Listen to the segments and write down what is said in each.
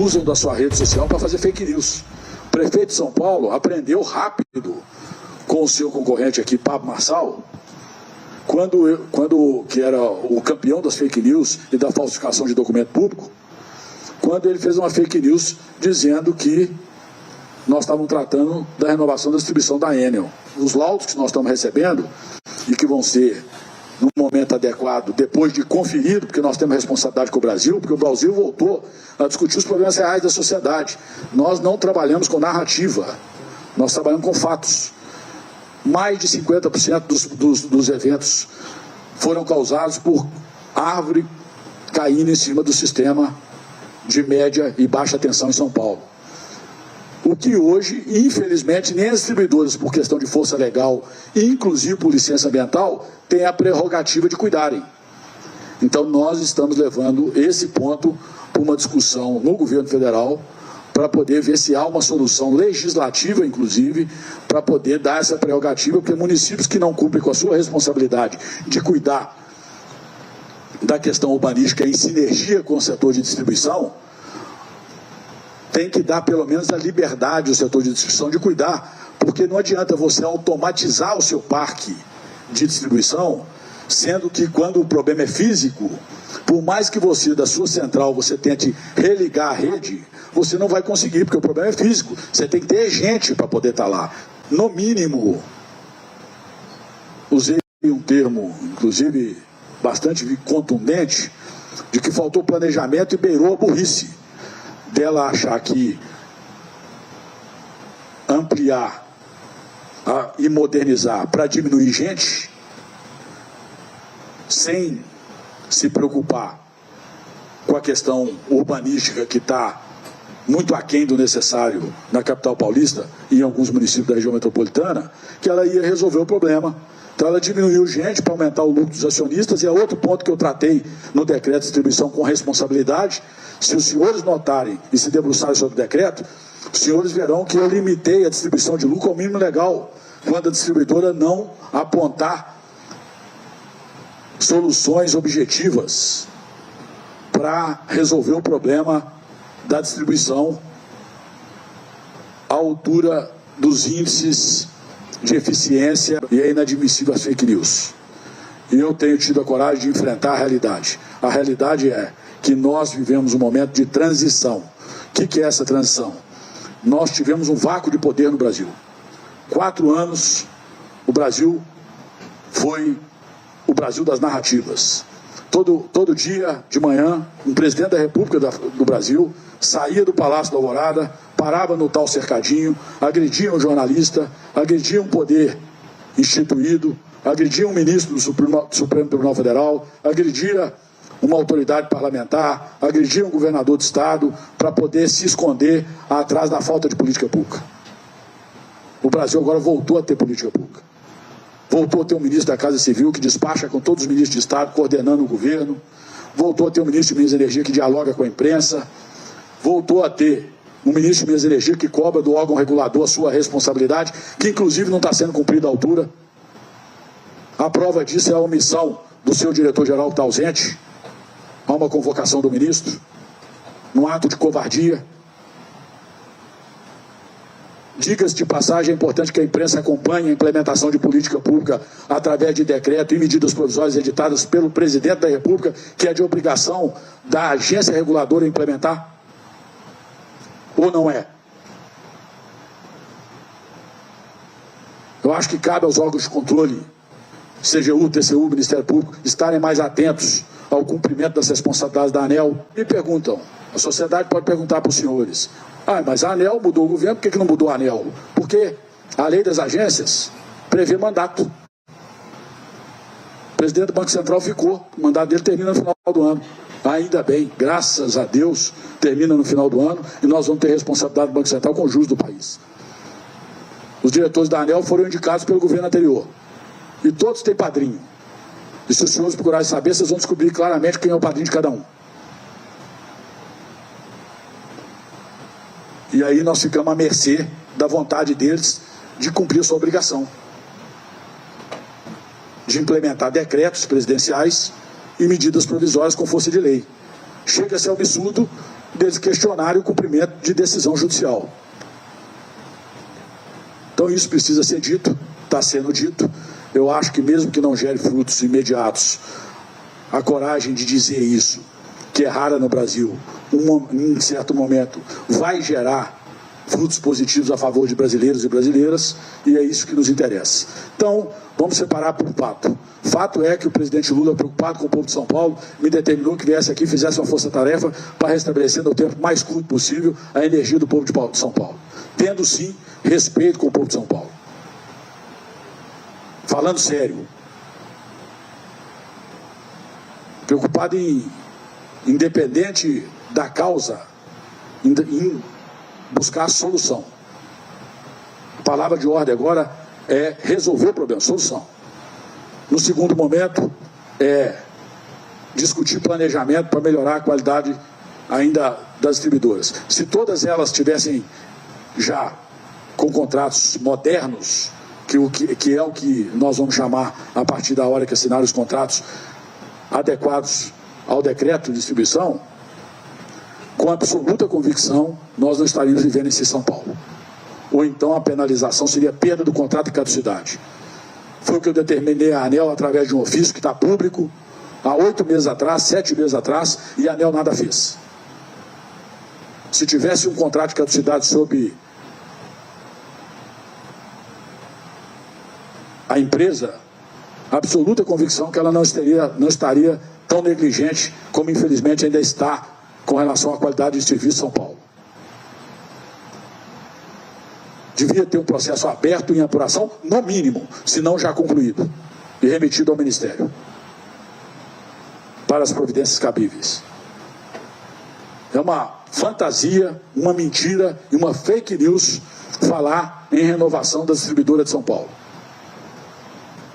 usam da sua rede social para fazer fake news. O prefeito de São Paulo aprendeu rápido com o seu concorrente aqui, Pablo Marçal, que era o campeão das fake news e da falsificação de documento público, quando ele fez uma fake news dizendo que nós estávamos tratando da renovação da distribuição da Enel. Os laudos que nós estamos recebendo e que vão ser, no momento adequado, depois de conferido, porque nós temos responsabilidade com o Brasil, porque o Brasil voltou a discutir os problemas reais da sociedade. Nós não trabalhamos com narrativa, nós trabalhamos com fatos. Mais de 50% dos eventos foram causados por árvore caindo em cima do sistema de média e baixa tensão em São Paulo. O que hoje, infelizmente, nem as distribuidoras, por questão de força legal, e inclusive por licença ambiental, têm a prerrogativa de cuidarem. Então nós estamos levando esse ponto para uma discussão no governo federal, para poder ver se há uma solução legislativa, inclusive, para poder dar essa prerrogativa, porque municípios que não cumprem com a sua responsabilidade de cuidar da questão urbanística em sinergia com o setor de distribuição, tem que dar pelo menos a liberdade ao setor de distribuição de cuidar, porque não adianta você automatizar o seu parque de distribuição, sendo que quando o problema é físico, por mais que você, da sua central, você tente religar a rede, você não vai conseguir, porque o problema é físico. Você tem que ter gente para poder estar lá. No mínimo, usei um termo, inclusive, bastante contundente, de que faltou planejamento e beirou a burrice dela achar que ampliar e modernizar para diminuir gente, sem se preocupar com a questão urbanística que está muito aquém do necessário na capital paulista e em alguns municípios da região metropolitana, que ela ia resolver o problema. Então ela diminuiu gente para aumentar o lucro dos acionistas, e é outro ponto que eu tratei no decreto de distribuição com responsabilidade. Se os senhores notarem e se debruçarem sobre o decreto, os senhores verão que eu limitei a distribuição de lucro ao mínimo legal, quando a distribuidora não apontar soluções objetivas para resolver o problema da distribuição à altura dos índices de eficiência, e é inadmissível as fake news. E eu tenho tido a coragem de enfrentar a realidade. A realidade é que nós vivemos um momento de transição. O que é essa transição? Nós tivemos um vácuo de poder no Brasil. 4 anos, o Brasil foi o Brasil das narrativas. Todo dia, de manhã, um presidente da República do Brasil saía do Palácio da Alvorada, parava no tal cercadinho, agredia um jornalista, agredia um poder instituído, agredia um ministro do Supremo Tribunal Federal, agredia uma autoridade parlamentar, agredia um governador de estado, para poder se esconder atrás da falta de política pública. O Brasil agora voltou a ter política pública. Voltou a ter um ministro da Casa Civil que despacha com todos os ministros de Estado, coordenando o governo. Voltou a ter um ministro de Minas e Energia que dialoga com a imprensa. Voltou a ter um ministro de Minas e Energia que cobra do órgão regulador a sua responsabilidade, que inclusive não está sendo cumprida à altura. A prova disso é a omissão do seu diretor-geral que está ausente. Há uma convocação do ministro, num ato de covardia. Diga-se de passagem, é importante que a imprensa acompanhe a implementação de política pública através de decreto e medidas provisórias editadas pelo presidente da República, que é de obrigação da agência reguladora implementar? Ou não é? Eu acho que cabe aos órgãos de controle, CGU, TCU, Ministério Público, estarem mais atentos ao cumprimento das responsabilidades da ANEEL. Me perguntam, a sociedade pode perguntar para os senhores: mas a ANEEL mudou o governo, por que não mudou a ANEEL? Porque a lei das agências prevê mandato. O presidente do Banco Central ficou, o mandato dele termina no final do ano. Ainda bem, graças a Deus, termina no final do ano e nós vamos ter responsabilidade do Banco Central com os juros do país. Os diretores da ANEEL foram indicados pelo governo anterior. E todos têm padrinho. E se os senhores procurarem saber, vocês vão descobrir claramente quem é o padrinho de cada um. E aí nós ficamos à mercê da vontade deles de cumprir a sua obrigação de implementar decretos presidenciais e medidas provisórias com força de lei. Chega a ser absurdo deles questionarem o cumprimento de decisão judicial. Então isso precisa ser dito, está sendo dito. Eu acho que mesmo que não gere frutos imediatos, a coragem de dizer isso, que é rara no Brasil, em certo momento, vai gerar frutos positivos a favor de brasileiros e brasileiras, e é isso que nos interessa. Então, vamos separar por fato. Fato é que o presidente Lula, preocupado com o povo de São Paulo, me determinou que viesse aqui e fizesse uma força-tarefa para restabelecer no tempo mais curto possível a energia do povo de São Paulo. Tendo, sim, respeito com o povo de São Paulo. Falando sério. Preocupado independente da causa, em buscar a solução. A palavra de ordem agora é resolver o problema, solução. No segundo momento, é discutir planejamento para melhorar a qualidade ainda das distribuidoras. Se todas elas tivessem já com contratos modernos, que é o que nós vamos chamar a partir da hora que assinaram os contratos adequados ao decreto de distribuição, com absoluta convicção, nós não estaríamos vivendo em São Paulo. Ou então a penalização seria perda do contrato de caducidade. Foi o que eu determinei à ANEEL através de um ofício que está público, há 8 meses atrás, 7 meses atrás, e a ANEEL nada fez. Se tivesse um contrato de caducidade sob a empresa, absoluta convicção que ela não estaria tão negligente como infelizmente ainda está com relação à qualidade de serviço em São Paulo. Devia ter um processo aberto em apuração, no mínimo, se não já concluído, e remetido ao Ministério, para as providências cabíveis. É uma fantasia, uma mentira e uma fake news falar em renovação da distribuidora de São Paulo.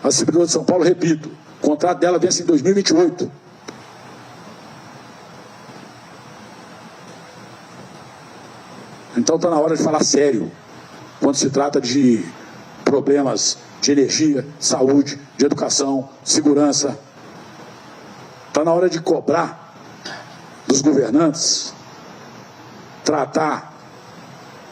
A distribuidora de São Paulo, repito, o contrato dela vence em 2028. Então está na hora de falar sério, quando se trata de problemas de energia, saúde, de educação, segurança. Está na hora de cobrar dos governantes, tratar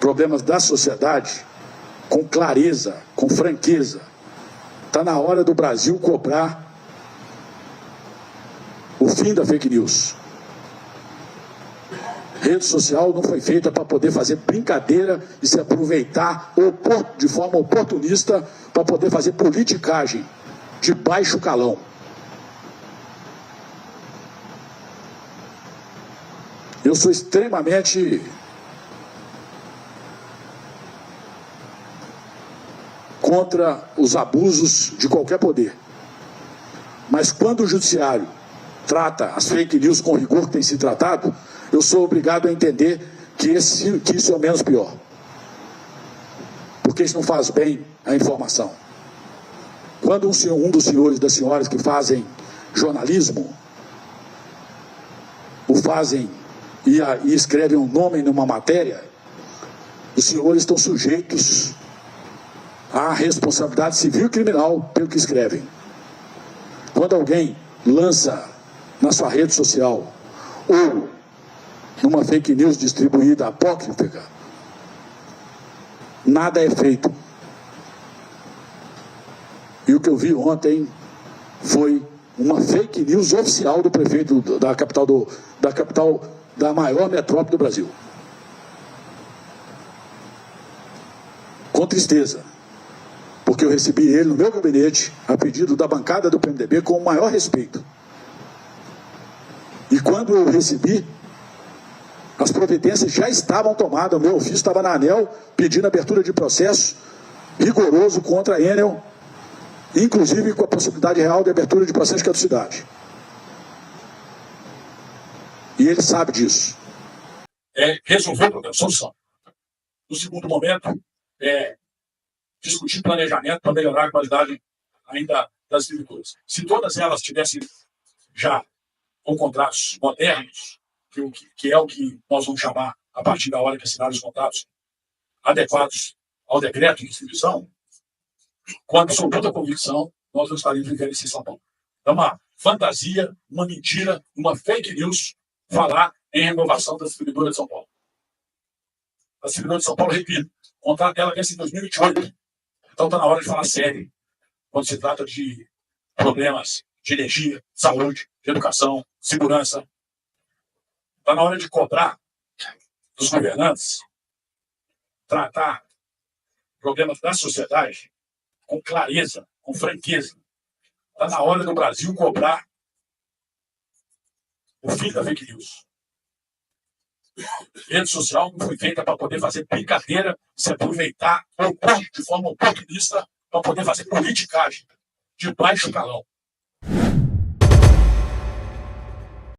problemas da sociedade com clareza, com franqueza. Está na hora do Brasil cobrar o fim da fake news. Rede social não foi feita para poder fazer brincadeira e se aproveitar de forma oportunista para poder fazer politicagem de baixo calão. Eu sou extremamente contra os abusos de qualquer poder. Mas quando o judiciário trata as fake news com o rigor que tem se tratado, eu sou obrigado a entender que isso é o menos pior. Porque isso não faz bem à informação. Quando um dos senhores e das senhoras que fazem jornalismo, o fazem e escrevem um nome numa matéria, os senhores estão sujeitos à responsabilidade civil e criminal pelo que escrevem. Quando alguém lança na sua rede social ou numa fake news distribuída apócrifa, nada é feito. E o que eu vi ontem foi uma fake news oficial do prefeito da capital da maior metrópole do Brasil. Com tristeza, porque eu recebi ele no meu gabinete a pedido da bancada do PMDB com o maior respeito. E quando eu recebi, as providências já estavam tomadas, o meu ofício estava na ANEEL pedindo abertura de processo rigoroso contra a Enel, inclusive com a possibilidade real de abertura de processo de caducidade. E ele sabe disso. É resolver o problema, solução. No segundo momento, é discutir planejamento para melhorar a qualidade ainda das distribuidoras. Se todas elas tivessem já com contratos modernos, que é o que nós vamos chamar, a partir da hora que assinaram os contratos adequados ao decreto de distribuição, com absoluta convicção, nós não estaríamos vivendo em São Paulo. É uma fantasia, uma mentira, uma fake news falar em renovação da distribuidora de São Paulo. A distribuidora de São Paulo, repito, o contrato dela vence em 2028. Então está na hora de falar sério quando se trata de problemas de energia, saúde, de educação, segurança. Está na hora de cobrar dos governantes tratar problemas da sociedade com clareza, com franqueza. Está na hora do Brasil cobrar o fim da fake news. Rede social não foi feita para poder fazer brincadeira, se aproveitar de forma oportunista para poder fazer politicagem de baixo calão.